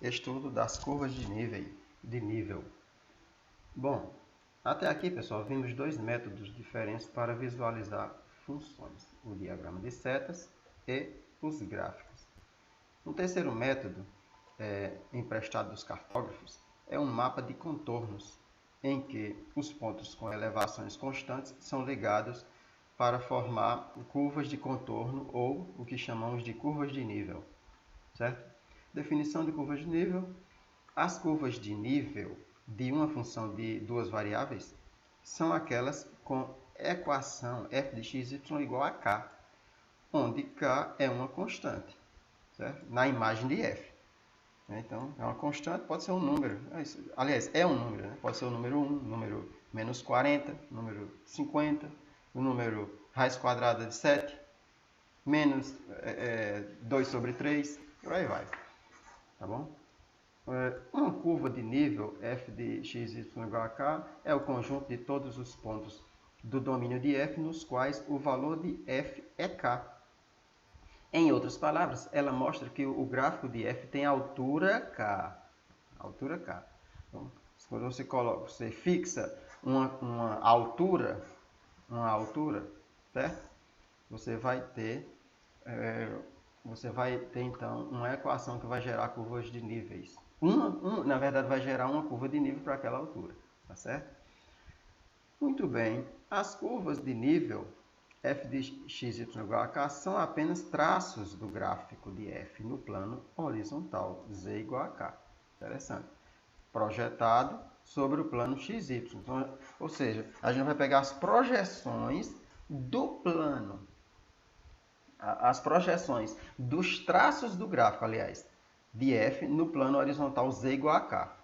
Estudo das curvas de nível. Bom, até aqui, pessoal, vimos dois métodos diferentes para visualizar funções: o diagrama de setas e os gráficos. Um terceiro método, emprestado dos cartógrafos, é um mapa de contornos, em que os pontos com elevações constantes são ligados para formar curvas de contorno ou o que chamamos de curvas de nível, certo? Definição de curvas de nível. As curvas de nível de uma função de duas variáveis são aquelas com equação f de x, y igual a k, onde k é uma constante, certo? Na imagem de f. Então, é uma constante, pode ser um número. Aliás, é um número, né? Pode ser o número 1, número menos 40, número 50, o número raiz quadrada de 7, menos 2 sobre 3, e por aí vai. Tá bom? Uma curva de nível f de x, y igual a k é o conjunto de todos os pontos do domínio de f nos quais o valor de f é k. Em outras palavras, ela mostra que o gráfico de f tem altura k. Altura k. Então, quando você fixa uma altura, certo? Você vai ter então uma equação que vai gerar curvas de níveis. Na verdade, vai gerar uma curva de nível para aquela altura, tá certo? Muito bem, as curvas de nível f de x, y igual a k são apenas traços do gráfico de f no plano horizontal, z igual a k. Interessante. Projetado sobre o plano xy. Então, ou seja, a gente vai pegar as projeções do plano, as projeções dos traços do gráfico, aliás, de f no plano horizontal z igual a k.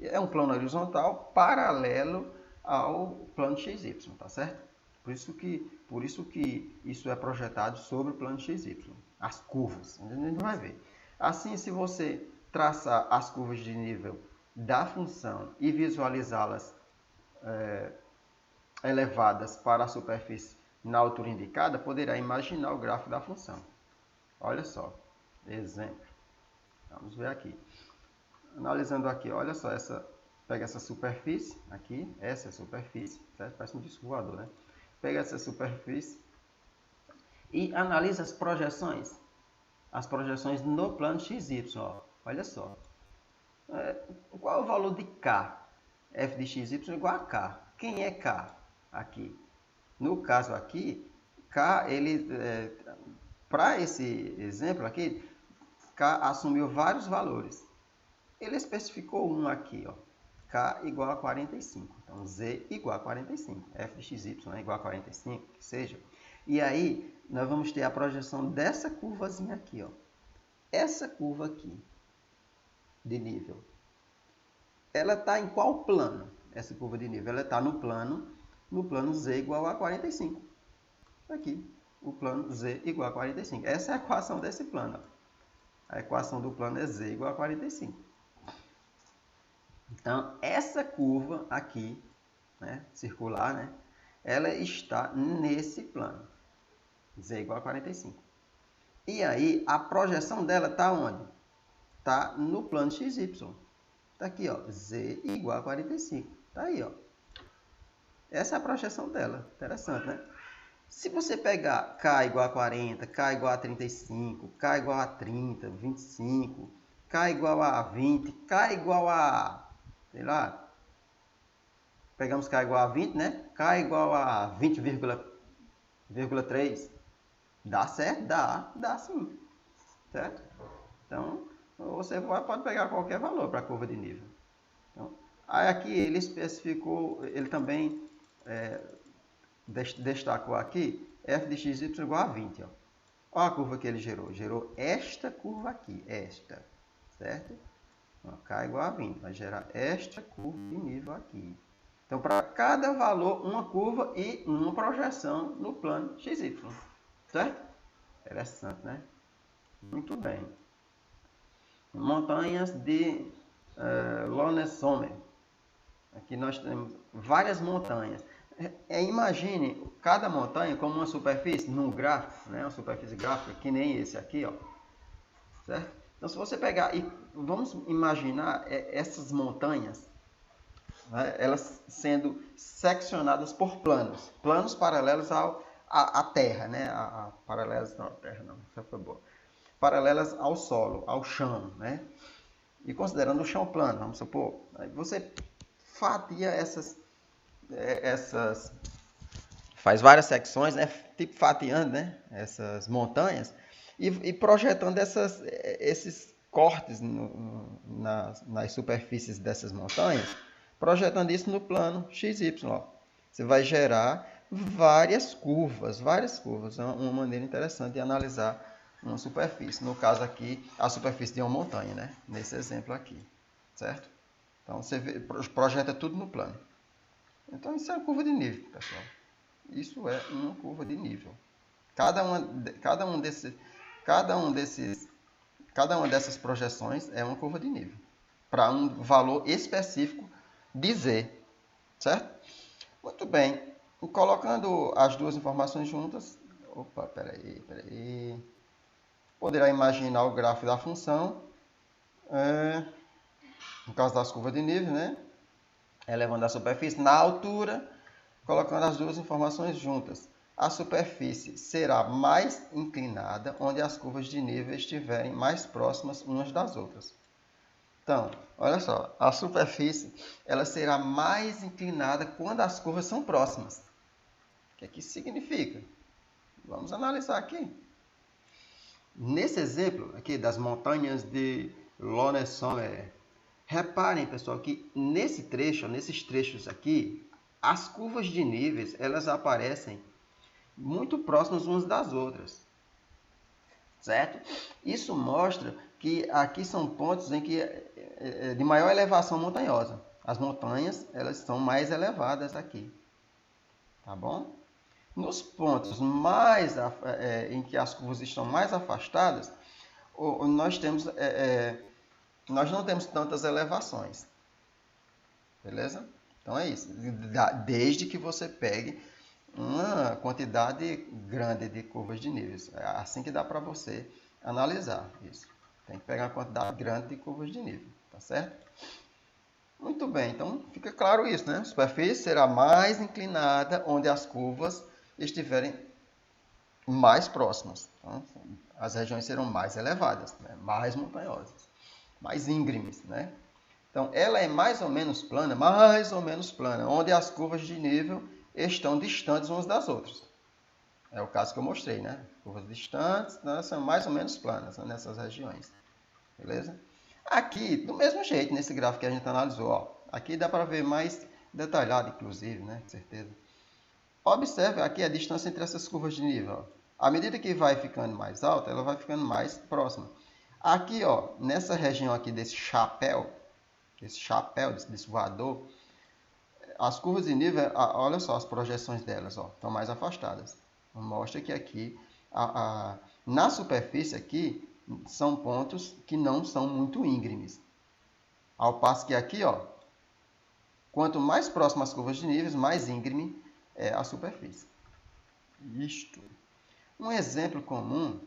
É um plano horizontal paralelo ao plano xy, tá certo? Por isso que isso é projetado sobre o plano xy, as curvas, a gente vai ver. Assim, se você traçar as curvas de nível da função e visualizá-las elevadas para a superfície na altura indicada, poderá imaginar o gráfico da função. Olha só, exemplo. Vamos ver aqui. Analisando aqui, olha só, pega essa superfície aqui, essa é a superfície, certo? Parece um disco voador, né? Pega essa superfície e analisa as projeções no plano xy, ó. Olha só. Qual é o valor de k? F de xy igual a k. Quem é k aqui? No caso aqui, k, para esse exemplo aqui, k assumiu vários valores. Ele especificou um aqui, ó, k igual a 45. Então, z igual a 45. F de xy igual a 45, que seja. E aí, nós vamos ter a projeção dessa curvazinha aqui, ó. Essa curva aqui, de nível. Ela está em qual plano? Essa curva de nível, ela está no plano z igual a 45. Aqui, o plano z igual a 45. Essa é a equação desse plano. A equação do plano é z igual a 45. Então, essa curva aqui, né, circular, né, ela está nesse plano. Z igual a 45. E aí, a projeção dela está onde? Está no plano xy. Está aqui, ó, z igual a 45. Está aí, ó. Essa é a projeção dela. Interessante, né? Se você pegar k igual a 40, k igual a 35, k igual a 30, 25, k igual a 20, k igual a, sei lá, pegamos k igual a 20, né? K igual a 20,3. Dá certo? Dá sim. Certo? Então, você pode pegar qualquer valor para a curva de nível. Então, aí aqui ele especificou, ele também destacou aqui f de xy igual a 20. Ó. Olha a curva que ele gerou. Gerou esta curva aqui, esta. Certo? Então, k igual a 20. Vai gerar esta curva de nível aqui. Então, para cada valor, uma curva e uma projeção no plano xy. Certo? Interessante, né? Muito bem. Montanhas de Lonesome. Aqui nós temos várias montanhas. Imagine cada montanha como uma superfície num gráfico, né? Uma superfície gráfica, que nem esse aqui, ó. Certo? Então, se você pegar e vamos imaginar essas montanhas, né, elas sendo seccionadas por planos paralelos à Terra, né? Paralelas não, à Terra não, essa foi boa. Paralelas ao solo, ao chão, né? E considerando o chão plano, vamos supor, aí você fatia essas faz várias secções, né? Tipo fatiando, né? Essas montanhas e projetando esses cortes nas superfícies dessas montanhas, projetando isso no plano XY. Você vai gerar várias curvas. É uma maneira interessante de analisar uma superfície. No caso aqui, a superfície de uma montanha, né? Nesse exemplo aqui, certo? Então você projeta tudo no plano. Então isso é uma curva de nível, pessoal. Isso é uma curva de nível. Cada uma dessas projeções é uma curva de nível para um valor específico de Z, certo? Muito bem. Colocando as duas informações juntas, peraí. Poderá imaginar o gráfico da função, no caso das curvas de nível, né? Elevando a superfície na altura, colocando as duas informações juntas. A superfície será mais inclinada onde as curvas de nível estiverem mais próximas umas das outras. Então, olha só, a superfície ela será mais inclinada quando as curvas são próximas. O que é que isso significa? Vamos analisar aqui. Nesse exemplo aqui das montanhas de Lonesome, reparem, pessoal, que nesses trechos aqui, as curvas de níveis elas aparecem muito próximas umas das outras, certo? Isso mostra que aqui são pontos em que de maior elevação montanhosa. As montanhas elas são mais elevadas aqui, tá bom? Nos pontos em que as curvas estão mais afastadas, nós não temos tantas elevações, beleza? Então é isso. Desde que você pegue uma quantidade grande de curvas de níveis. É assim que dá para você analisar isso. Tem que pegar uma quantidade grande de curvas de nível, tá certo? Muito bem, então fica claro isso, né? A superfície será mais inclinada onde as curvas estiverem mais próximas. Então, as regiões serão mais elevadas, né? Mais montanhosas, mais íngremes, né? Então, ela é mais ou menos plana, onde as curvas de nível estão distantes umas das outras. É o caso que eu mostrei, né? Curvas distantes, né, são mais ou menos planas, né, nessas regiões. Beleza? Aqui, do mesmo jeito, nesse gráfico que a gente analisou, ó, aqui dá para ver mais detalhado, inclusive, né? Com certeza. Observe aqui a distância entre essas curvas de nível. Ó. À medida que vai ficando mais alta, ela vai ficando mais próxima. Aqui, ó, nessa região aqui desse chapéu, desse voador, as curvas de nível, olha só as projeções delas, ó, estão mais afastadas. Mostra que aqui, na superfície aqui, são pontos que não são muito íngremes. Ao passo que aqui, ó, quanto mais próximo às curvas de níveis, mais íngreme é a superfície. Isto. Um exemplo comum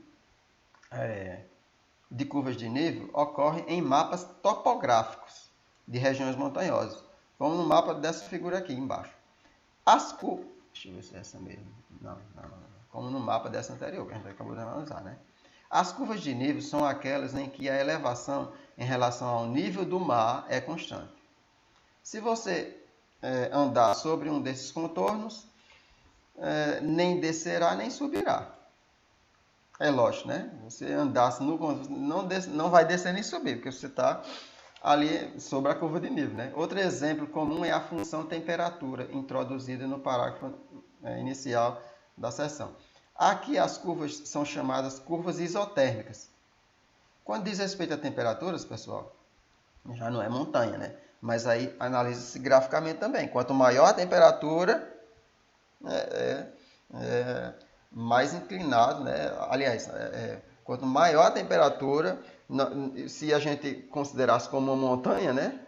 de curvas de nível ocorre em mapas topográficos de regiões montanhosas, como no mapa dessa figura aqui embaixo. Deixa eu ver se é essa mesmo. Não. Como no mapa dessa anterior, que a gente acabou de analisar, né? As curvas de nível são aquelas em que a elevação em relação ao nível do mar é constante. Se você andar sobre um desses contornos, nem descerá nem subirá. É lógico, né? Você andasse no contorno, não vai descer nem subir, porque você está ali sobre a curva de nível, né? Outro exemplo comum é a função temperatura, introduzida no parágrafo inicial da seção. Aqui as curvas são chamadas curvas isotérmicas. Quando diz respeito a temperaturas, pessoal, já não é montanha, né? Mas aí analisa-se graficamente também. Quanto maior a temperatura, mais inclinado, né? Aliás, quanto maior a temperatura, se a gente considerasse como uma montanha, né?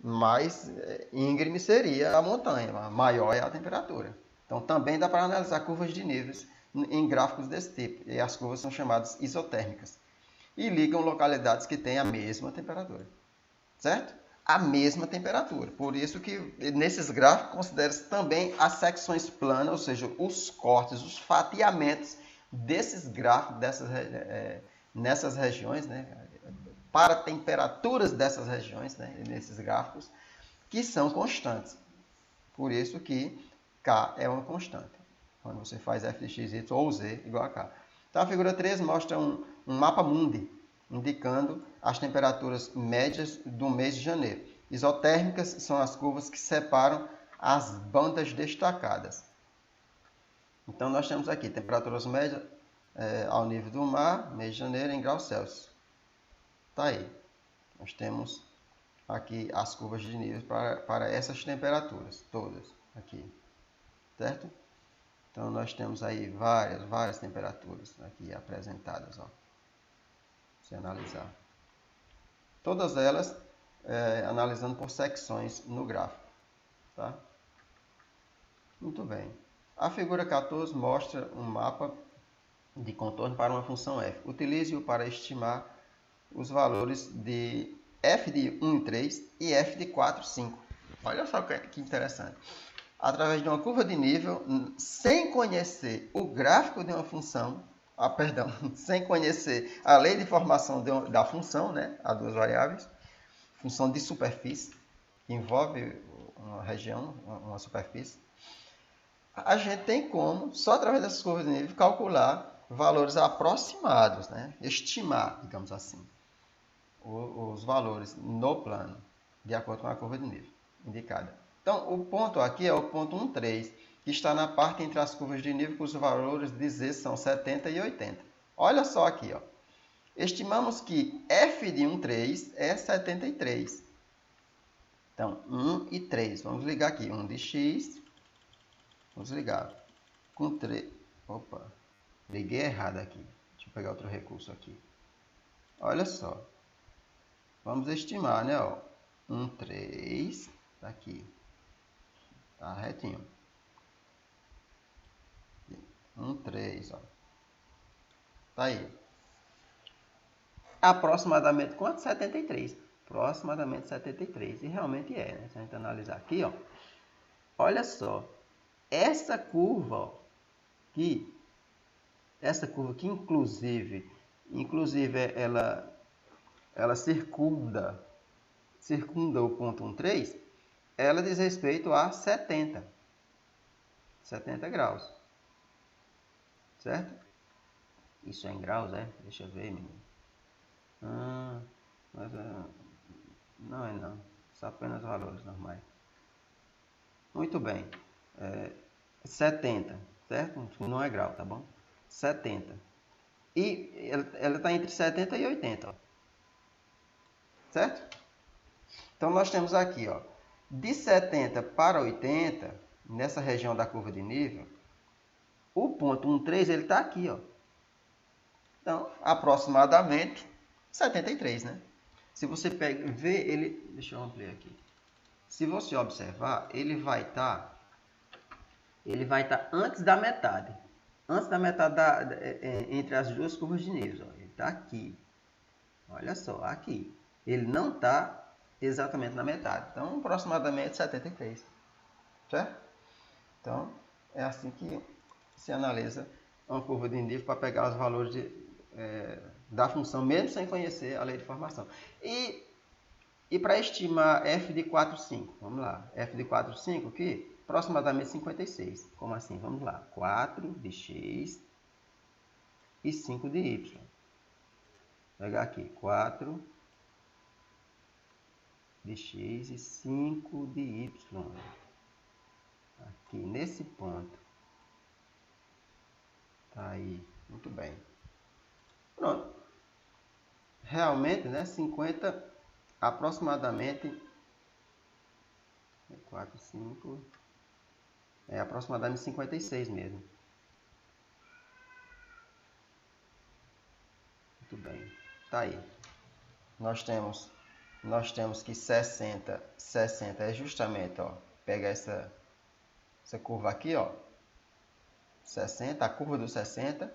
Mais íngreme seria a montanha, maior é a temperatura. Então também dá para analisar curvas de níveis em gráficos desse tipo, e as curvas são chamadas isotérmicas. e ligam localidades que têm a mesma temperatura, certo? A mesma temperatura. Por isso que nesses gráficos considera-se também as secções planas, ou seja, os cortes, os fatiamentos desses gráficos, nessas regiões, né? Para temperaturas dessas regiões, né? Nesses gráficos, que são constantes. Por isso que K é uma constante. Quando você faz f de x, y ou z igual a K. Então a figura 3 mostra um mapa mundi, indicando as temperaturas médias do mês de janeiro. Isotérmicas são as curvas que separam as bandas destacadas. Então nós temos aqui temperaturas médias ao nível do mar, mês de janeiro, em graus Celsius. Tá aí. Nós temos aqui as curvas de nível para essas temperaturas, todas aqui, certo? Então, nós temos aí várias temperaturas aqui apresentadas, ó. Se analisar. Todas elas analisando por secções no gráfico, tá? Muito bem. A figura 14 mostra um mapa de contorno para uma função f. Utilize-o para estimar os valores de f de 1 e 3 e f de 4 e 5. Olha só que interessante. Através de uma curva de nível, sem conhecer o gráfico de uma função, sem conhecer a lei de formação da função, né, a duas variáveis, função de superfície, que envolve uma região, uma superfície, a gente tem como, só através dessas curvas de nível, calcular valores aproximados, né, estimar, digamos assim, os valores no plano, de acordo com a curva de nível indicada. Então, o ponto aqui é o ponto 1, 3, que está na parte entre as curvas de nível, cujos valores de z são 70 e 80. Olha só aqui, ó. Estimamos que f de 1, 3 é 73. Então, 1 e 3. Vamos ligar aqui. 1 de x. Vamos ligar. Com 3. Opa. Liguei errado aqui. Deixa eu pegar outro recurso aqui. Olha só. Vamos estimar, né? Ó. 1, 3. Tá aqui. Tá retinho. 1, 3, ó. Tá aí. Aproximadamente quanto? 73. Aproximadamente 73. E realmente é, né? Se a gente analisar aqui, ó. Olha só. Essa curva, ó, essa curva aqui, inclusive ela circunda o ponto 1, 3, ela diz respeito a 70 graus, certo? Isso é em graus, é? Deixa eu ver, menino. Mas não é não, são apenas valores normais. Muito bem, 70, certo? Não é grau, tá bom? 70. E ela está entre 70 e 80, ó. Certo? Então, nós temos aqui, ó, de 70 para 80, nessa região da curva de nível, o ponto 1, 3, ele está aqui, ó. Então, aproximadamente 73, né? Se você ver ele, deixa eu ampliar aqui. Se você observar, ele vai estar antes da metade. Antes da metade entre as duas curvas de nível, ó. Ele está aqui. Olha só, aqui. Ele não está exatamente na metade. Então, aproximadamente 73. Certo? Então, é assim que se analisa uma curva de nível para pegar os valores da função, mesmo sem conhecer a lei de formação. E para estimar f de 4, 5, vamos lá. F de 4, 5 aqui, aproximadamente 56. Como assim? Vamos lá. 4 de x e 5 de y. Vou pegar aqui 4 de x e 5 de y. Aqui nesse ponto. Tá aí. Muito bem. Pronto. Realmente, né? 50 aproximadamente. 4, 5. É aproximadamente 56 mesmo. Muito bem. Tá aí. Nós temos que 60 é justamente, ó, pega essa curva aqui, ó, 60, a curva do 60,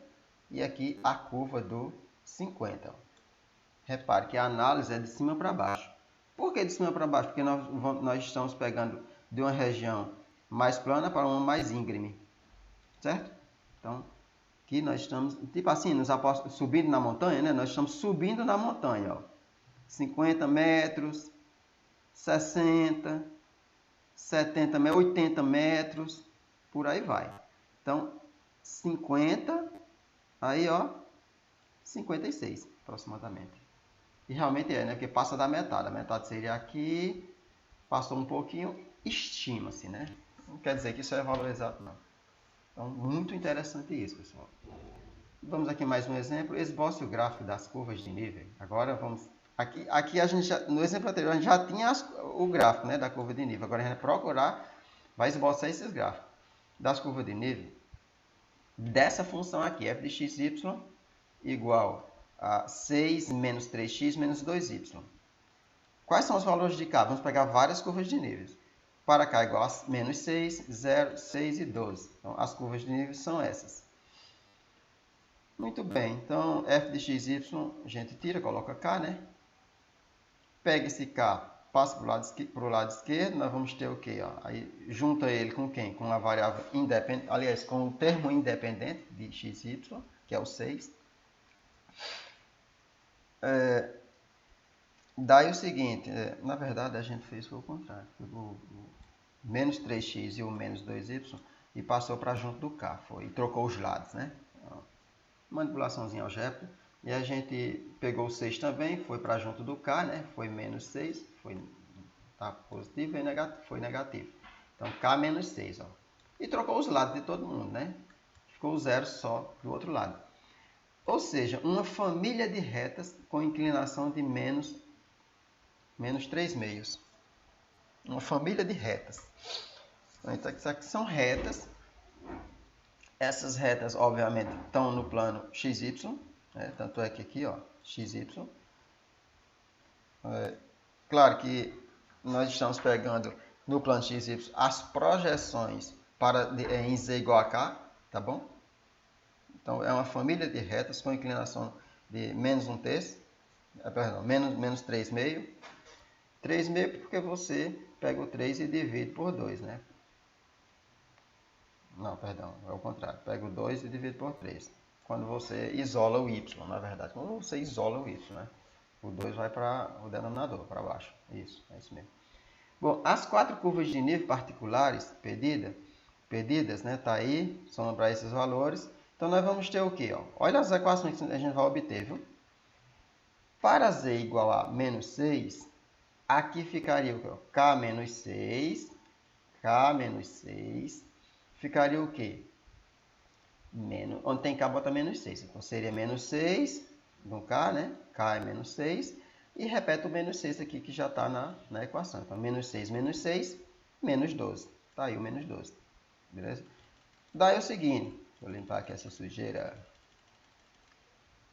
e aqui a curva do 50. Ó. Repare que a análise é de cima para baixo. Por que de cima para baixo? Porque nós estamos pegando de uma região mais plana para uma mais íngreme, certo? Então, aqui nós estamos, tipo assim, subindo na montanha, né? Nós estamos subindo na montanha, ó. 50 metros, 60, 70 metros, 80 metros, por aí vai. Então, 50, aí ó, 56 aproximadamente. E realmente é, né? Porque passa da metade. A metade seria aqui, passou um pouquinho, estima-se, né? Não quer dizer que isso é valor exato, não. Então, muito interessante isso, pessoal. Vamos aqui mais um exemplo. Esboce o gráfico das curvas de nível. Agora vamos... Aqui a gente no exemplo anterior, a gente já tinha o gráfico, né, da curva de nível. Agora a gente vai procurar, vai esboçar esses gráficos das curvas de nível dessa função aqui, f de x, y, igual a 6 menos 3x menos 2y. Quais são os valores de k? Vamos pegar várias curvas de níveis. Para k igual a menos 6, 0, 6 e 12. Então, as curvas de níveis são essas. Muito bem, então f de x, y, a gente tira, coloca k, né? Pega esse k, passa para o lado esquerdo, nós vamos ter o quê? Ó? Aí junta ele com quem? Com a variável independente, aliás, com o termo independente de x, y, que é o 6. Daí o seguinte, na verdade a gente fez o contrário, o menos 3x e o menos 2y e passou para junto do k, e trocou os lados, né? Manipulaçãozinha algébrica. E a gente pegou o 6 também, foi para junto do k, né? Foi menos 6, tá positivo e foi negativo. Então, k menos 6, ó. E trocou os lados de todo mundo, né? Ficou o zero só do outro lado. Ou seja, uma família de retas com inclinação de menos 3 meios. Uma família de retas. Então, isso aqui são retas. Essas retas, obviamente, estão no plano XY, né? Tanto é que aqui, ó, XY. Claro que nós estamos pegando no plano XY as projeções em Z igual a K, tá bom? Então, é uma família de retas com inclinação de menos 1/3, perdão, menos 3 meio. 3 meio porque você pega o 3 e divide por 2, né? Não, perdão, é o contrário. Pega o 2 e divide por 3. Quando você isola o y, na verdade. Quando você isola o y, né? O 2 vai para o denominador, para baixo. Isso, é isso mesmo. Bom, as 4 curvas de nível particulares pedidas, né? Tá aí, são para esses valores. Então, nós vamos ter o quê? Ó? Olha as equações que a gente vai obter, viu? Para z igual a menos 6, aqui ficaria o quê? K menos 6, K menos 6, ficaria o quê? Onde tem K, bota menos 6. Então, seria menos 6 no K, né? K é menos 6. E repete o menos 6 aqui, que já está na equação. Então, menos 6, menos 12. Está aí o menos 12. Beleza? Daí é o seguinte. Vou limpar aqui essa sujeira.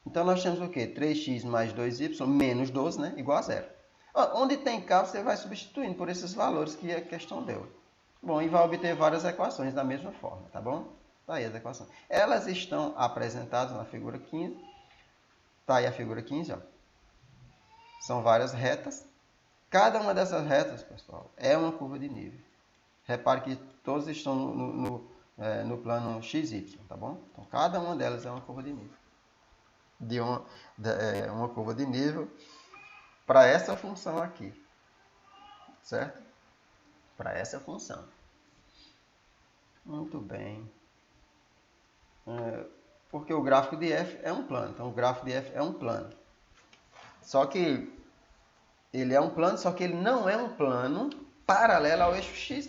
Então, nós temos o quê? 3x mais 2y menos 12, né? Igual a 0. Onde tem K, você vai substituindo por esses valores que a questão deu. Bom, e vai obter várias equações da mesma forma, tá bom? Tá aí as equações. Elas estão apresentadas na figura 15. Tá aí a figura 15, ó. São várias retas. Cada uma dessas retas, pessoal, é uma curva de nível. Repare que todas estão no plano XY, tá bom? Então, cada uma delas é uma curva de nível. Uma curva de nível para essa função aqui, certo? Para essa função. Muito bem. Porque o gráfico de f é um plano. Então, o gráfico de f é um plano. Só que ele é um plano, só que ele não é um plano paralelo ao eixo x,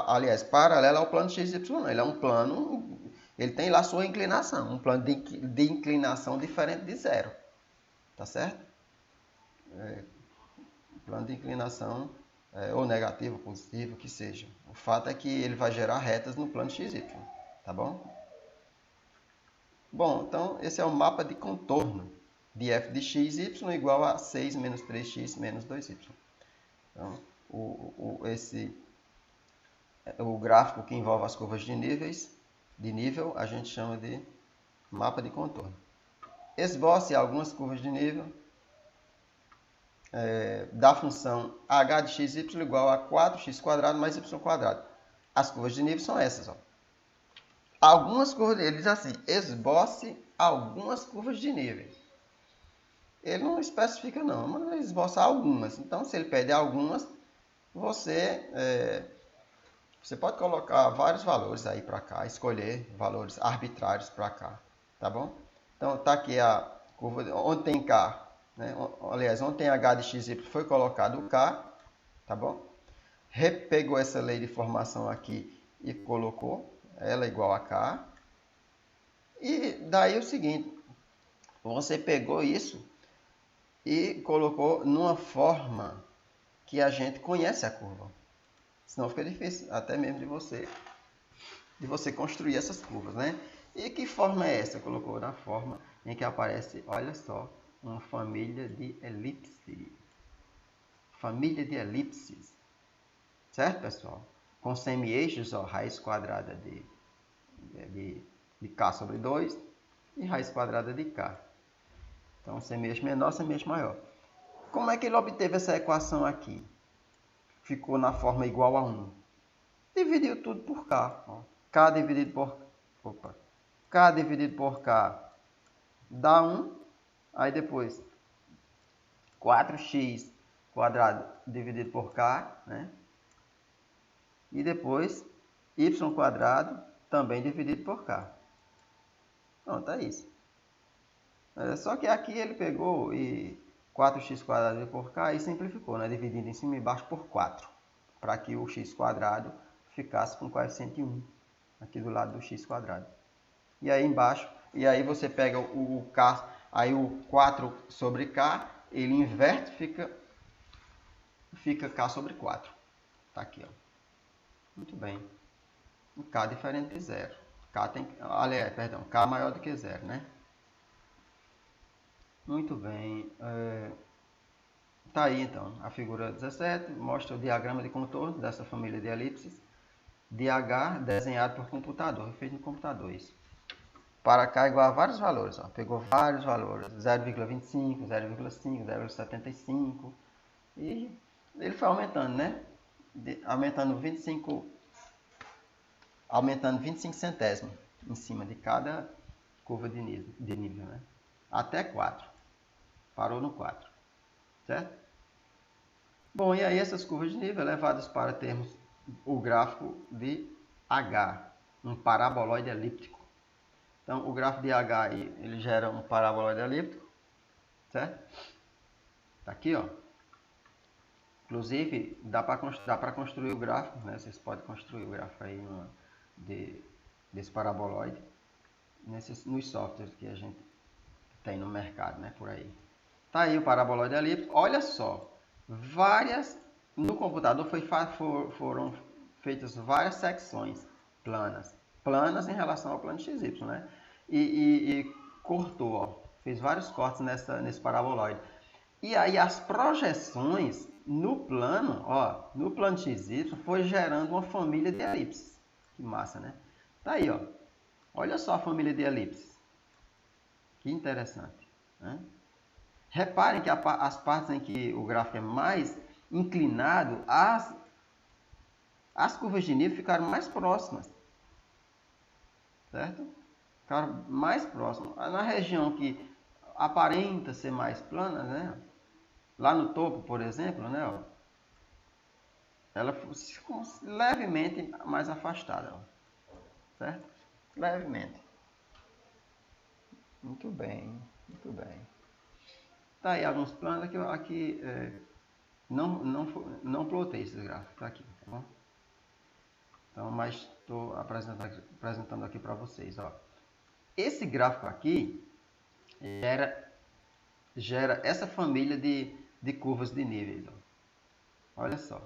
aliás, paralelo ao plano xy. Ele é um plano, ele tem lá sua inclinação, um plano de inclinação diferente de zero. Tá certo? Plano de inclinação ou negativo, positivo, que seja. O fato é que ele vai gerar retas no plano XY, tá bom? Bom, então esse é o mapa de contorno de f de x, y igual a 6 menos 3x menos 2y. Então, o gráfico que envolve as curvas de nível, a gente chama de mapa de contorno. Esboce algumas curvas de nível da função h de x y igual a 4x² mais y². As curvas de nível são essas. Ó. Algumas curvas, ele diz assim, esboce algumas curvas de nível. Ele não especifica não, mas ele esboça algumas. Então, se ele pede algumas, você pode colocar vários valores aí para cá, escolher valores arbitrários para cá, tá bom? Então, tá aqui a curva, onde tem K, né? Aliás, onde tem H de x y foi colocado o K, tá bom? Repegou essa lei de formação aqui e colocou ela igual a K. E daí o seguinte, você pegou isso e colocou numa forma que a gente conhece a curva. Senão fica difícil até mesmo de você construir essas curvas, né? E que forma é essa? Colocou na forma em que aparece, olha só, uma família de elipse. Família de elipses. Certo, pessoal? Com semi-eixos, ó, raiz quadrada de K sobre 2 e raiz quadrada de K. Então, semi-eixo menor, semi-eixo maior. Como é que ele obteve essa equação aqui? Ficou na forma igual a 1. Dividiu tudo por K. Ó. K dividido por... K dividido por K dá 1. Aí depois, 4x² dividido por K, né? E depois, y² também dividido por K. Pronto, é isso. Só que aqui ele pegou e 4x² dividido por K e simplificou, né? Dividindo em cima e embaixo por 4. Para que o x² ficasse com coeficiente 1. Aqui do lado do x². E aí embaixo, e aí você pega o K, aí o 4 sobre K, ele inverte, fica K sobre 4. Tá aqui, ó. Muito bem. O K diferente de 0. K maior do que 0, né? Muito bem. Tá aí, então, a figura 17. Mostra o diagrama de contorno dessa família de elipses. DH desenhado por computador. Feito no computador, isso. Para K igual a vários valores. Ó. Pegou vários valores. 0,25, 0,5, 0,75. E ele foi aumentando, né? Aumentando 25 centésimos em cima de cada curva de nível, né? Até 4. Parou no 4. Certo? Bom, e aí essas curvas de nível levadas para termos o gráfico de H, um paraboloide elíptico. Então, o gráfico de H aí, ele gera um paraboloide elíptico, certo? Tá aqui, ó. Inclusive, dá para construir o gráfico, né? Vocês podem construir o gráfico aí desse paraboloide nos softwares que a gente tem no mercado, né? Por aí. Tá aí o paraboloide elíptico. Olha só, no computador foram feitas várias secções planas em relação ao plano XY, né? E cortou, ó, fez vários cortes nesse paraboloide. E aí as projeções no plano XY foi gerando uma família de elipses. Que massa, né? Tá aí, ó. Olha só a família de elipses. Que interessante, né? Reparem que as partes em que o gráfico é mais inclinado, as curvas de nível ficaram mais próximas. Certo? Ficaram mais próximas. Na região que aparenta ser mais plana, né? Lá no topo, por exemplo, né? Ó, ela ficou levemente mais afastada. Ó. Certo? Levemente. Muito bem, muito bem. Tá aí alguns planos aqui não plotei esses gráficos, tá aqui, tá bom? Então, mas estou apresentando aqui para vocês, ó. Esse gráfico aqui gera essa família de curvas de níveis, ó. Olha só.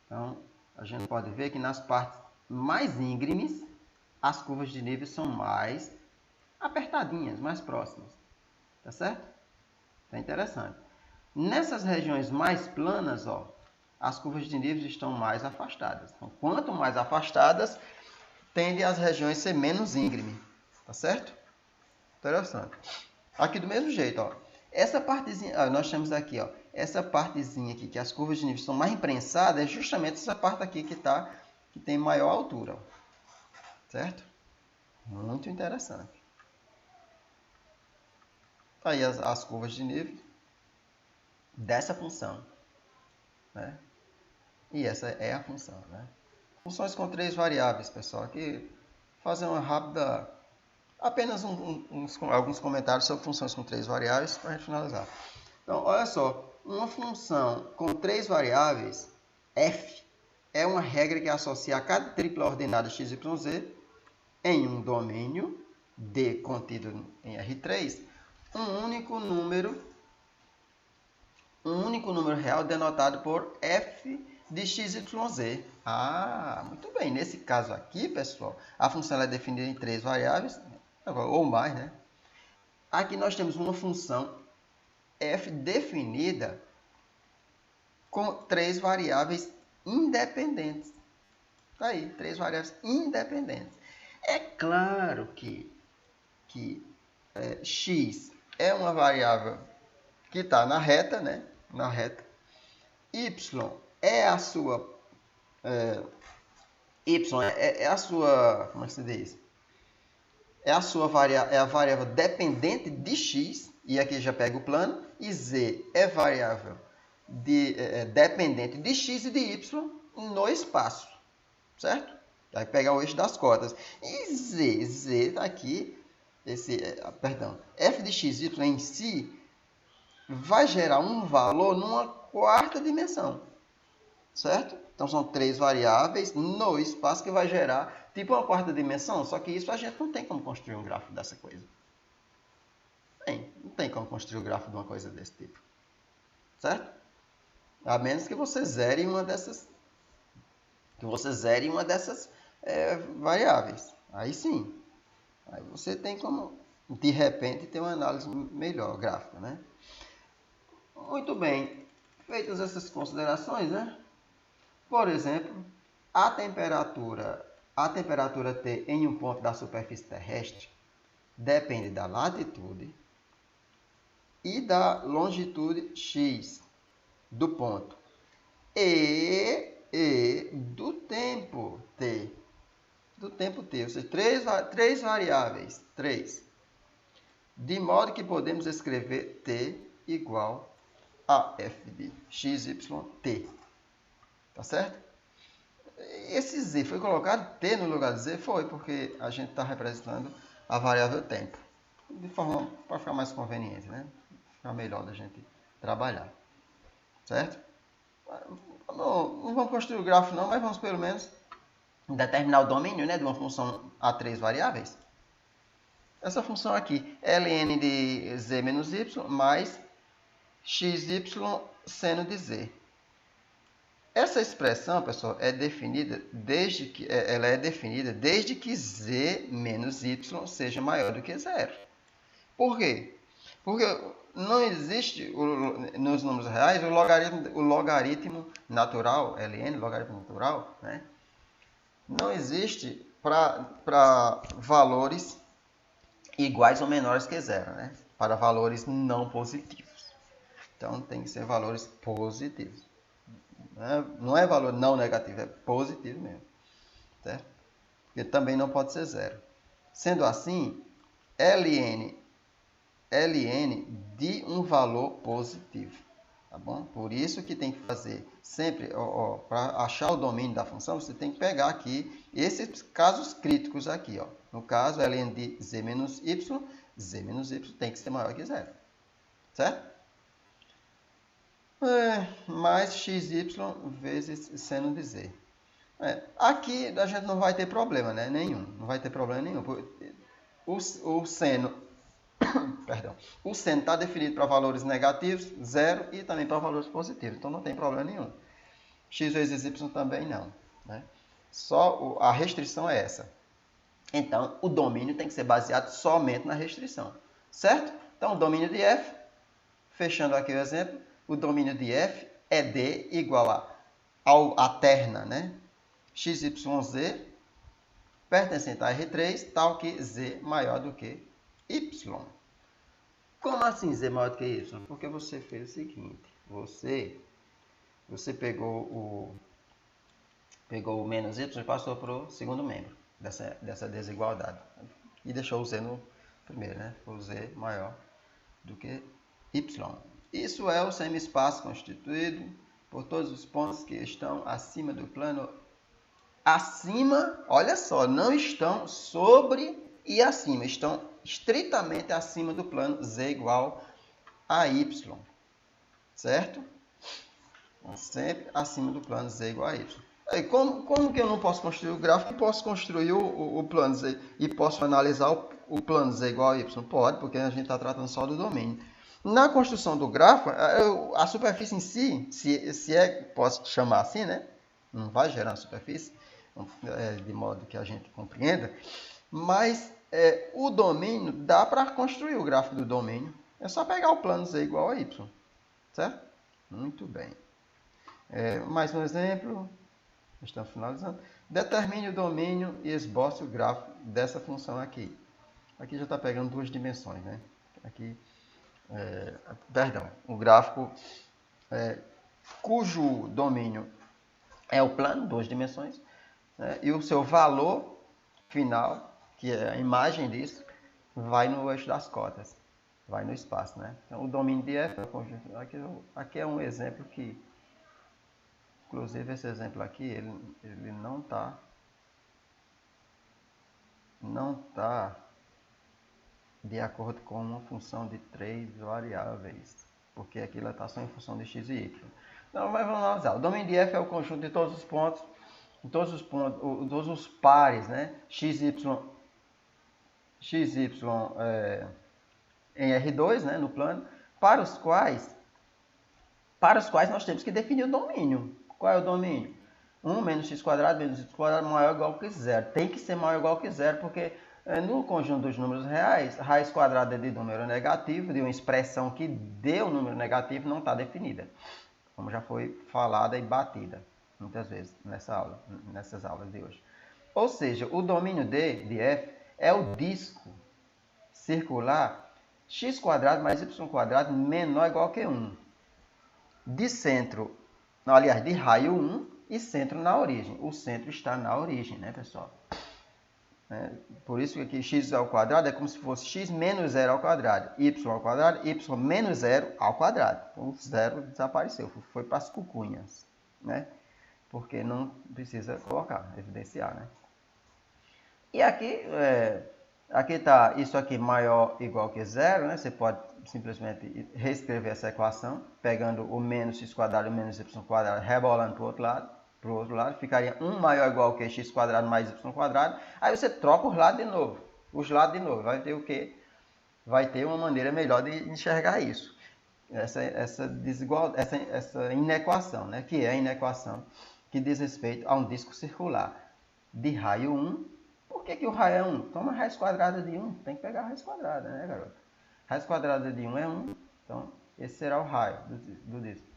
Então, a gente pode ver que nas partes mais íngremes, as curvas de níveis são mais apertadinhas, mais próximas. Tá certo? Tá interessante. Nessas regiões mais planas, ó, as curvas de níveis estão mais afastadas. Então, quanto mais afastadas, tende as regiões a ser menos íngreme. Tá certo? Interessante. Aqui do mesmo jeito, ó. Essa partezinha, nós temos aqui, essa partezinha aqui, que as curvas de nível são mais imprensadas, é justamente essa parte aqui que tem maior altura. Certo? Muito interessante. Aí as curvas de nível dessa função. Né? E essa é a função. Né? Funções com 3 variáveis, pessoal. Aqui, fazer uma rápida... Apenas alguns comentários sobre funções com 3 variáveis para a gente finalizar. Então, olha só. Uma função com 3 variáveis, f, é uma regra que associa a cada tripla ordenada x, y, z em um domínio D contido em R3, um único número real denotado por f de x, y, z. Muito bem. Nesse caso aqui, pessoal, a função é definida em 3 variáveis, ou mais, né? Aqui nós temos uma função f definida com 3 variáveis independentes. Tá aí, 3 variáveis independentes. É claro que x é uma variável que está na reta, né? Na reta. Y é a sua... a sua... Como é que se diz? É a variável dependente de x, e aqui já pega o plano, e z é variável dependente de x e de y no espaço, certo? Vai pegar o eixo das cotas. E z está aqui, f de x, y em si vai gerar um valor numa quarta dimensão, certo? Então, são 3 variáveis no espaço que vai gerar tipo uma quarta dimensão, só que isso a gente não tem como construir um gráfico dessa coisa. Não tem como construir um gráfico de uma coisa desse tipo, certo? A menos que você zere uma dessas, variáveis. Aí sim. Aí você tem como, de repente, ter uma análise melhor gráfica, né? Muito bem. Feitas essas considerações, né? Por exemplo, a temperatura T em um ponto da superfície terrestre depende da latitude e da longitude x do ponto e do tempo t. Ou seja, três variáveis, 3. De modo que podemos escrever t igual a f de x, y, t. Tá certo? Esse z foi colocado t no lugar de z? Foi, porque a gente está representando a variável tempo. De forma para ficar mais conveniente, né? Ficar melhor da gente trabalhar. Certo? Não vamos construir o gráfico não, mas vamos pelo menos determinar o domínio, né, de uma função a 3 variáveis. Essa função aqui, ln de z menos y mais xy seno de z. Essa expressão, pessoal, é definida desde que z menos y seja maior do que zero. Por quê? Porque não existe nos números reais o logaritmo natural, ln, logaritmo natural, né? Não existe para valores iguais ou menores que zero, né? Para valores não positivos. Então, tem que ser valores positivos. Não é valor não negativo, é positivo mesmo. Certo? Porque também não pode ser zero. Sendo assim, ln de um valor positivo. Tá bom? Por isso que tem que fazer sempre, para achar o domínio da função, você tem que pegar aqui esses casos críticos aqui. No caso, ln de z menos y tem que ser maior que zero. Certo? Mais xy vezes seno de z. Aqui a gente não vai ter problema, né? Nenhum. Não vai ter problema nenhum. O seno o seno está definido para valores negativos, 0, e também para valores positivos. Então, não tem problema nenhum. X vezes y também não. Né? Só a restrição é essa. Então, o domínio tem que ser baseado somente na restrição. Certo? Então, o domínio de f, fechando aqui o exemplo, o domínio de f é D igual a terna, né? XYZ pertencente a R3, tal que Z maior do que Y. Como assim z maior do que y? Porque você fez o seguinte, você pegou o menos y e passou para o segundo membro dessa desigualdade. E deixou o z no primeiro, né? O z maior do que y. Isso é o semi-espaço constituído por todos os pontos que estão acima do plano. Acima, olha só, não estão sobre e acima, estão estritamente acima do plano z igual a y, certo? Sempre acima do plano z igual a y. Aí, como que eu não posso construir o gráfico e posso construir o plano z e posso analisar o plano z igual a y? Pode, porque a gente está tratando só do domínio. Na construção do gráfico, a superfície em si, se é que posso chamar assim, né? Não vai gerar uma superfície, de modo que a gente compreenda, mas o domínio, dá para construir o gráfico do domínio. É só pegar o plano z igual a y, certo? Muito bem. Mais um exemplo, estamos finalizando. Determine o domínio e esboce o gráfico dessa função aqui. Aqui já está pegando duas dimensões, né? Aqui, perdão, o gráfico cujo domínio é o plano, duas dimensões, né? E o seu valor final, que é a imagem disso, vai no eixo das cotas, vai no espaço, né? Então, o domínio de f é o conjunto. Aqui é um exemplo que, inclusive, esse exemplo aqui, ele não tá de acordo com uma função de 3 variáveis, porque aqui ela está só em função de x e y. Então, mas vamos analisar. O domínio de f é o conjunto de todos os pontos, todos os pares, né? x, y em R2, né, no plano, para os quais nós temos que definir o domínio. Qual é o domínio? 1 menos x quadrado menos y quadrado maior ou igual que zero. Tem que ser maior ou igual que zero, porque no conjunto dos números reais, raiz quadrada de número negativo, de uma expressão que deu número negativo, não está definida. Como já foi falada e batida muitas vezes nessas aulas de hoje. Ou seja, o domínio de f é o disco circular x quadrado mais y quadrado menor ou igual que 1. De centro, aliás, de raio 1 e centro na origem. O centro está na origem, né, pessoal? Por isso que aqui x ao quadrado é como se fosse x menos 0 ao quadrado. Y ao quadrado, y menos 0 ao quadrado. Então, o zero desapareceu, foi para as cucunhas, né? Porque não precisa colocar, evidenciar, né? E aqui, aqui está isso aqui maior ou igual que zero, né? Você pode simplesmente reescrever essa equação, pegando o menos x quadrado e o menos y quadrado, rebolando para o outro lado, ficaria 1 maior ou igual que x quadrado mais y quadrado. Aí você troca os lados de novo, vai ter o quê? Vai ter uma maneira melhor de enxergar isso. Essa inequação, né? Que é a inequação que diz respeito a um disco circular de raio 1. Por que o raio é 1? Toma a raiz quadrada de 1. Tem que pegar a raiz quadrada, né, garoto? Raiz quadrada de 1 é 1. Então, esse será o raio do disco.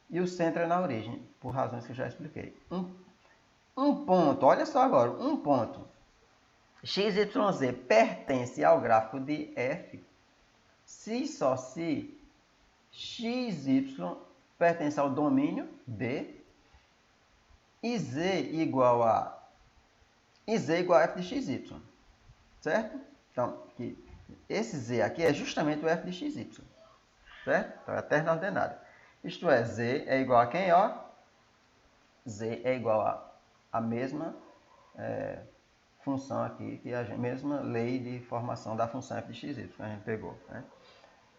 E o centro é na origem, por razões que eu já expliquei. Um ponto, olha só agora, um ponto. XYZ pertence ao gráfico de f se só se XY pertence ao domínio D e Z igual a f de xy, certo? Então, esse z aqui é justamente o f de xy, certo? Então, é terna ordenada. Isto é, z é igual a quem, ó? Z é igual a mesma função aqui, que é a mesma lei de formação da função f de xy que a gente pegou, né?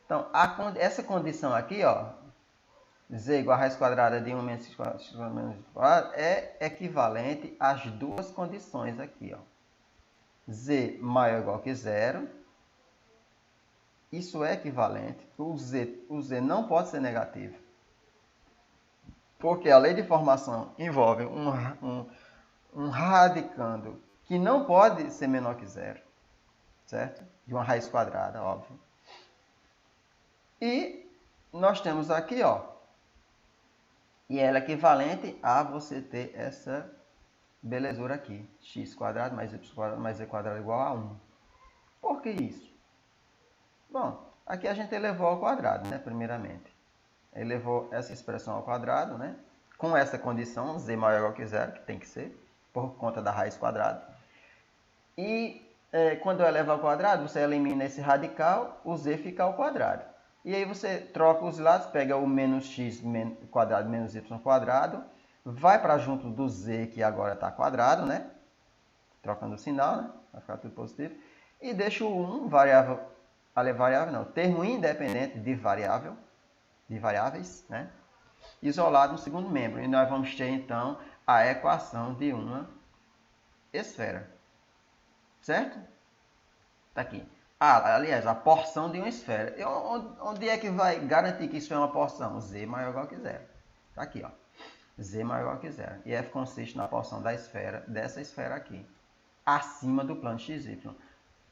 Então, essa condição aqui, ó, z igual a raiz quadrada de 1 menos x quadrado menos y quadrado, é equivalente às duas condições aqui, ó. Z maior ou igual que zero. Isso é equivalente. O z não pode ser negativo. Porque a lei de formação envolve um radicando que não pode ser menor que zero, certo? De uma raiz quadrada, óbvio. E nós temos aqui, ó, e ela é equivalente a você ter essa belezura aqui, x quadrado mais y quadrado mais z quadrado igual a 1. Por que isso? Bom, Aqui a gente elevou ao quadrado, né? Primeiramente. Elevou essa expressão ao quadrado, né? Com essa condição, z maior ou igual que zero, que tem que ser, por conta da raiz quadrada. E quando eu elevo ao quadrado, você elimina esse radical, o z fica ao quadrado. E aí você troca os lados, pega o menos x quadrado menos y quadrado, vai para junto do z, que agora está quadrado, né? Trocando o sinal, né? Vai ficar tudo positivo. E deixa o 1, variável não, termo independente de variáveis, né? Isolado no segundo membro. E nós vamos ter, então, a equação de uma esfera. Certo? Está aqui. Aliás, a porção de uma esfera. Onde é que vai garantir que isso é uma porção? Z maior ou igual que zero. Está aqui, ó. Z maior ou igual que zero. E F consiste na porção da esfera, dessa esfera aqui, acima do plano XY.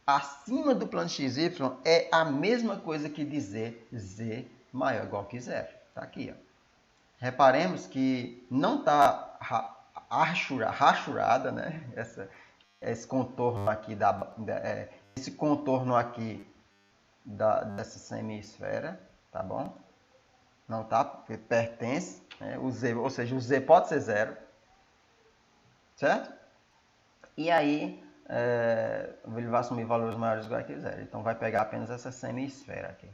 Acima do plano XY é a mesma coisa que dizer Z maior ou igual que zero. Está aqui, ó. Reparemos que não está rachurada, né? Esse contorno aqui esse contorno aqui dessa semi-esfera, tá bom? Não tá, porque pertence, né? O Z, ou seja, o Z pode ser zero, certo? E aí, ele vai assumir valores maiores ou iguais que zero. Então, vai pegar apenas essa semi-esfera aqui,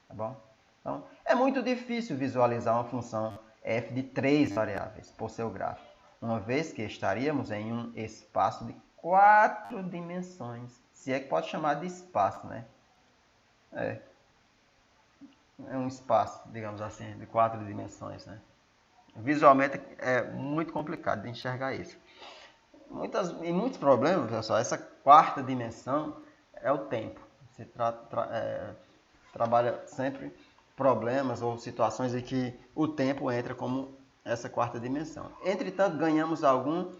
tá bom? Então, é muito difícil visualizar uma função f de 3 variáveis por seu gráfico, uma vez que estaríamos em um espaço de 4 dimensões. Se é que pode chamar de espaço, né? É um espaço, digamos assim, de 4 dimensões, né? Visualmente é muito complicado de enxergar isso. Em muitos problemas, pessoal, essa quarta dimensão é o tempo. Você trabalha sempre problemas ou situações em que o tempo entra como essa quarta dimensão. Entretanto, ganhamos algum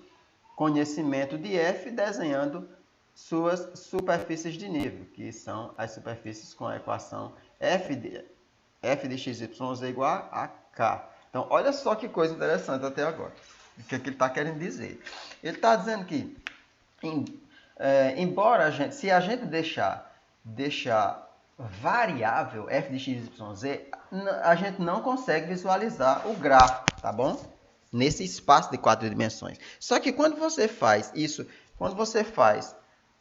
conhecimento de f desenhando suas superfícies de nível, que são as superfícies com a equação f de x, y, z igual a k. Então, olha só que coisa interessante até agora. O que ele está querendo dizer? Ele está dizendo que, embora se a gente deixar variável f de x, y, z, a gente não consegue visualizar o gráfico, tá bom? Nesse espaço de 4 dimensões. Só que quando você faz isso, quando você faz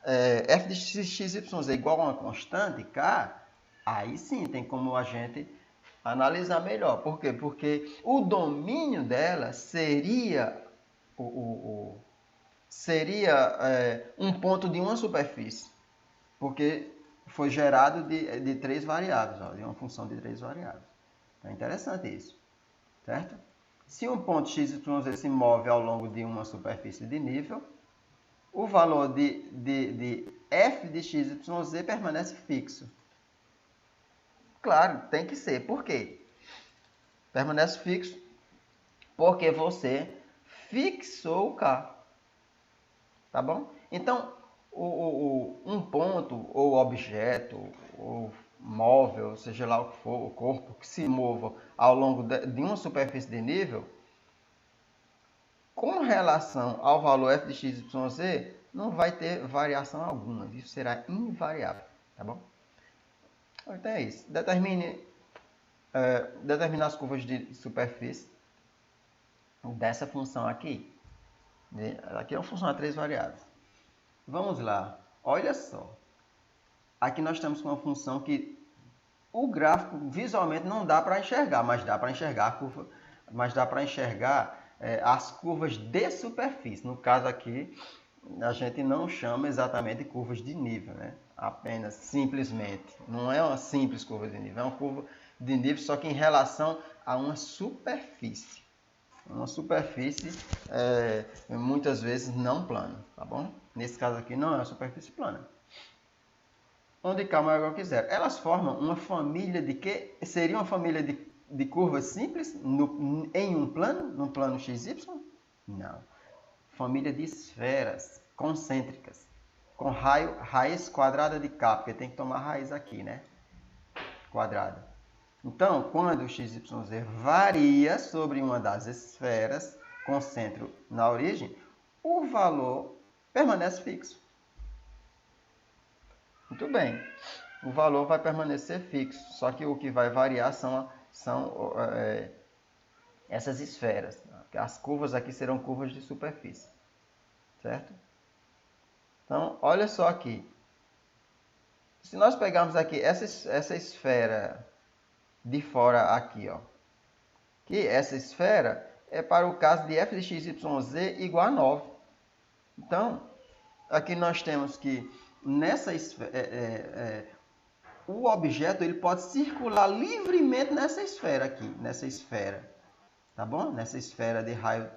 f de x, y, z igual a uma constante, k, aí sim tem como a gente analisar melhor. Por quê? Porque o domínio dela seria um ponto de uma superfície. Porque foi gerado de 3 variáveis, ó, de uma função de 3 variáveis. Então, é interessante isso, certo? Se um ponto x, y, z se move ao longo de uma superfície de nível, o valor de f de x, y, z permanece fixo. Claro, tem que ser. Por quê? Permanece fixo porque você fixou o k. Tá bom? Então, um ponto, ou objeto, ou móvel, seja lá o que for, o corpo que se mova ao longo de uma superfície de nível, com relação ao valor f de x, y, z, não vai ter variação alguma. Isso será invariável. Tá bom? Então é isso. Determinar as curvas de superfície dessa função aqui. Aqui é uma função a 3 variáveis. Vamos lá. Olha só. Aqui nós temos uma função que o gráfico visualmente não dá para enxergar, mas dá para enxergar a curva, as curvas de superfície. No caso aqui, a gente não chama exatamente de curvas de nível, né? Apenas, simplesmente. Não é uma simples curva de nível, é uma curva de nível, só que em relação a uma superfície. Uma superfície, muitas vezes, não plana, tá bom? Nesse caso aqui, não é uma superfície plana. Onde k maior ou igual que zero. Elas formam uma família de quê? Seria uma família de curvas simples em um plano? Num plano XY? Não. Família de esferas concêntricas. Com raiz quadrada de k, porque tem que tomar raiz aqui, né? Quadrada. Então, quando o x, y, z varia sobre uma das esferas com centro na origem, o valor permanece fixo. Muito bem. o valor vai permanecer fixo, só que o que vai variar são essas esferas. As curvas aqui serão curvas de superfície, certo? Então, olha só aqui. Se nós pegarmos aqui essa esfera de fora aqui, ó, que essa esfera é para o caso de f de x, y, z igual a 9. Então, aqui nós temos que nessa esfera, o objeto ele pode circular livremente nessa esfera aqui, nessa esfera, tá bom? Nessa esfera de raio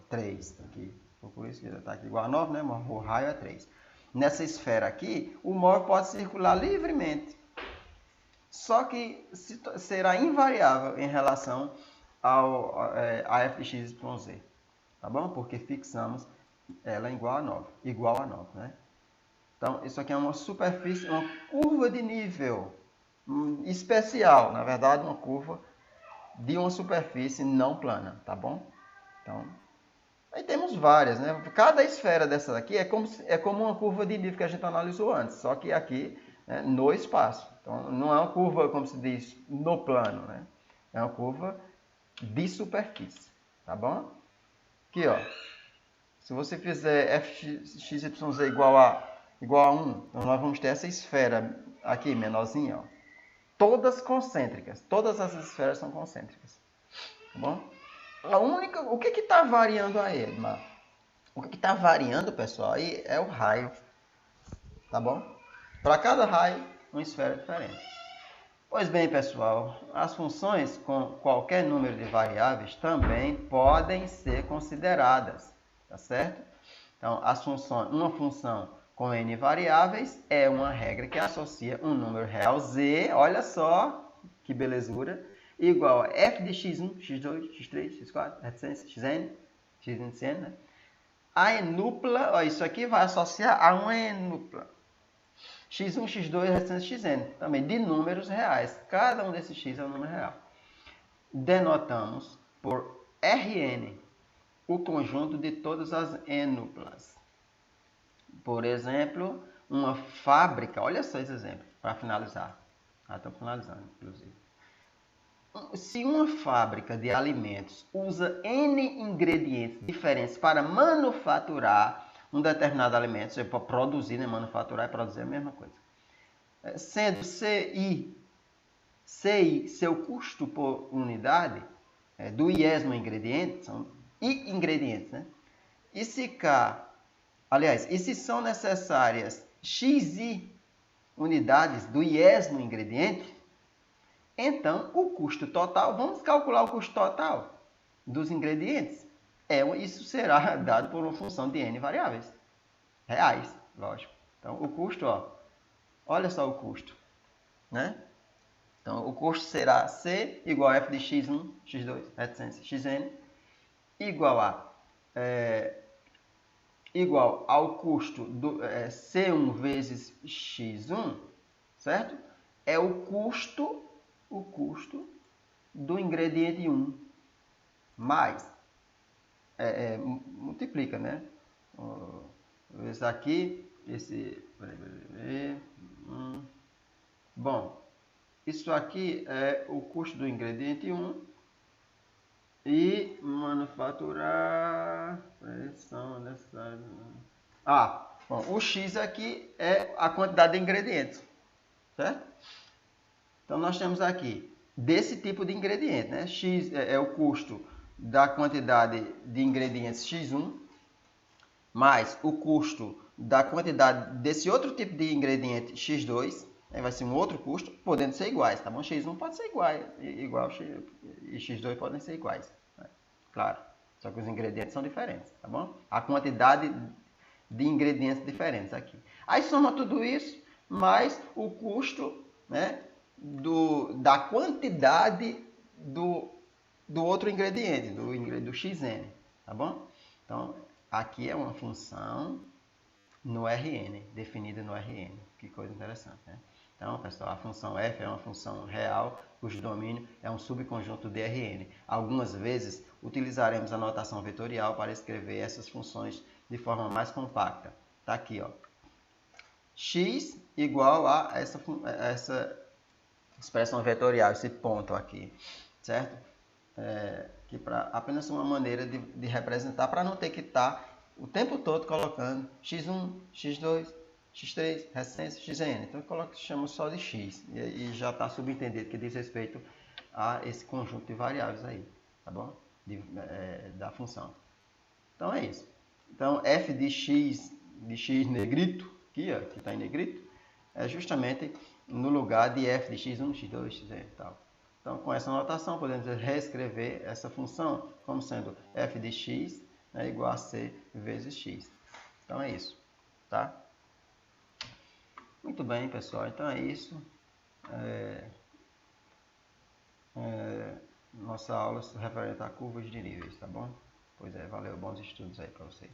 3 aqui. Por isso que está aqui igual a 9, né? O raio é 3. Nessa esfera aqui, o móvel pode circular livremente. Só que será invariável em relação a f de x, y, z. Tá bom? Porque fixamos ela igual a 9. Né? Então, isso aqui é uma superfície, uma curva de nível especial. Na verdade, uma curva de uma superfície não plana. Tá bom? Então, aí temos várias, né? Cada esfera dessa daqui é como uma curva de nível que a gente analisou antes. Só que aqui, né, no espaço. Então, não é uma curva, como se diz, no plano, né? É uma curva de superfície, tá bom? Aqui, ó. Se você fizer f de x, y, z igual a 1, então nós vamos ter essa esfera aqui, menorzinha, ó. Todas concêntricas. Todas as esferas são concêntricas, tá bom? O que está variando aí, Edmar? O que está variando, pessoal, aí é o raio, tá bom? Para cada raio, uma esfera diferente. Pois bem, pessoal, as funções com qualquer número de variáveis também podem ser consideradas, tá certo? Então, uma função com n variáveis é uma regra que associa um número real z, olha só que belezura, igual a f de x1, x2, x3, x4, etc, xn, xn, né? A enupla, ó, isso aqui vai associar a uma enupla. x1, x2, restante xn, também de números reais. Cada um desses x é um número real. Denotamos por Rn o conjunto de todas as enuplas. Por exemplo, uma fábrica, olha só esse exemplo, para finalizar. Estou finalizando, inclusive. Se uma fábrica de alimentos usa N ingredientes diferentes para manufaturar um determinado alimento, você pode produzir, né? Manufaturar e produzir é a mesma coisa. Sendo CI, seu custo por unidade, do iésimo ingrediente, são I ingredientes, né? E se K, aliás, e se são necessárias XI unidades do iésimo ingrediente, então o custo total, vamos calcular o custo total dos ingredientes. Isso será dado por uma função de N variáveis. Reais, lógico. Então o custo, ó, olha só o custo, né? Então o custo será C igual a f de x1, x2, etc, xn, igual ao custo do C1 vezes x1, certo? É o custo do ingrediente 1 mais, multiplica, né? Esse aqui, bom, isso aqui é o custo do ingrediente 1 e manufaturar, pressão necessária. Bom, o X aqui é a quantidade de ingredientes, certo? Então, nós temos aqui, desse tipo de ingrediente, né? X é o custo da quantidade de ingredientes X1, mais o custo da quantidade desse outro tipo de ingrediente X2, vai ser um outro custo, podendo ser iguais, tá bom? X1 pode ser igual e X2 podem ser iguais, né? Claro, só que os ingredientes são diferentes, tá bom? A quantidade de ingredientes diferentes aqui. Aí soma tudo isso, mais o custo, né, da quantidade do outro ingrediente, do xn, tá bom? Então, aqui é uma função no Rn, definida no Rn. Que coisa interessante, né? Então, pessoal, a função f é uma função real, cujo domínio é um subconjunto de Rn. Algumas vezes, utilizaremos a notação vetorial para escrever essas funções de forma mais compacta. Tá aqui, ó. x igual a essa expressão vetorial, esse ponto aqui, certo? Que apenas uma maneira de representar, para não ter que estar o tempo todo colocando x1, x2, x3, recência, xn. Então, chama só de x, e já está subentendido que diz respeito a esse conjunto de variáveis aí, tá bom? Da função. Então, é isso. Então, f de x negrito, aqui, ó, que está em negrito, é justamente no lugar de f de x1, x2, xn e tal. Então, com essa notação, podemos reescrever essa função como sendo f de x igual a c vezes x. Então, é isso. Tá? Muito bem, pessoal. Então, é isso. Nossa aula referente a curvas de níveis, tá bom? Pois é, valeu. Bons estudos aí para vocês.